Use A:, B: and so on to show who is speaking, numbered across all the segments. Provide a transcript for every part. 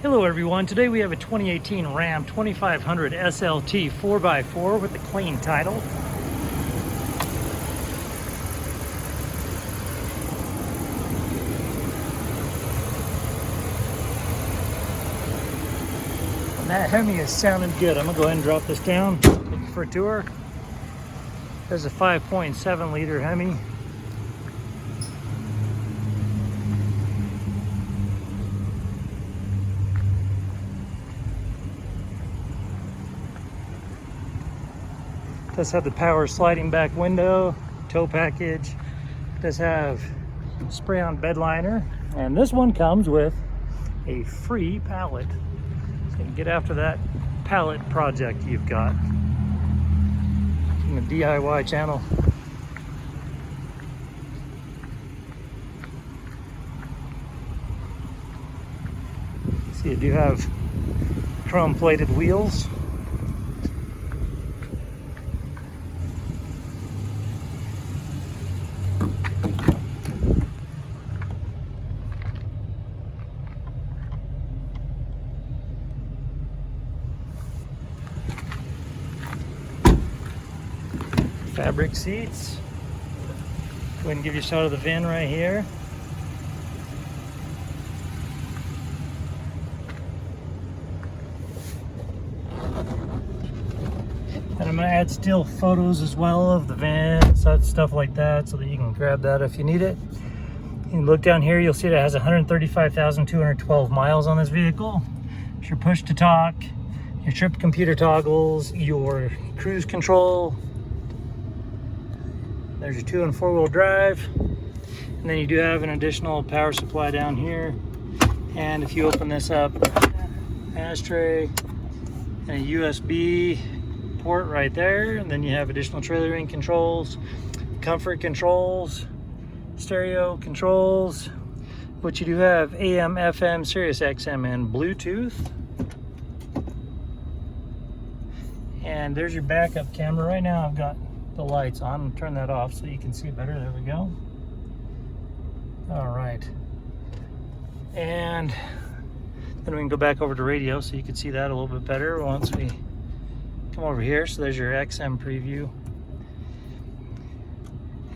A: Hello everyone, today we have a 2018 Ram 2500 SLT 4x4 with a clean title. And that HEMI is sounding good. I'm going to go ahead and drop this down, take it for a tour. There's a 5.7 liter HEMI. Does have the power sliding back window, tow package. Does have spray on bed liner, and this one comes with a free pallet. So you can get after that pallet project you've got in the DIY channel. So you do have chrome plated wheels. Fabric seats. Go ahead and give you a shot of the VIN right here. And I'm going to add still photos as well of the VIN, stuff like that, so that you can grab that if you need it. You can look down here, you'll see that it has 135,212 miles on this vehicle. It's your push to talk, your trip computer toggles, your cruise control. There's your 2- and 4-wheel drive. And then you do have an additional power supply down here. And if you open this up, ashtray and a USB port right there. And then you have additional trailering controls, comfort controls, stereo controls, which you do have AM, FM, Sirius XM, and Bluetooth. And there's your backup camera. Right now I've got the lights on. Turn that off so you can see better. There we go. All right, and then we can go back over to radio so you can see that a little bit better once we come over here. So there's your XM preview,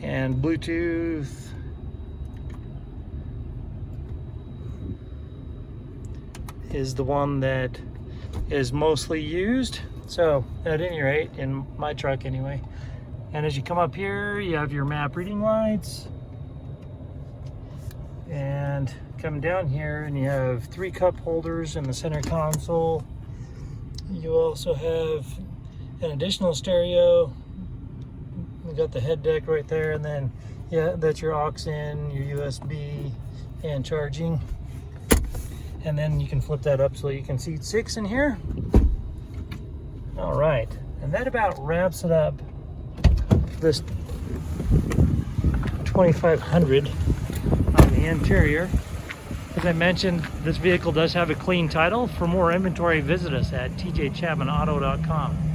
A: and Bluetooth, is the one that is mostly used. So at any rate, in my truck anyway. And as you come up here, you have your map reading lights. And come down here and you have 3 cup holders in the center console. You also have an additional stereo. We got the head deck right there, and then yeah, that's your aux in, your USB, and charging. And then you can flip that up so you can seat 6 in here. All right, and that about wraps it up. This 2500 on the interior. As I mentioned, this vehicle does have a clean title. For more inventory, visit us at tjchapmanauto.com.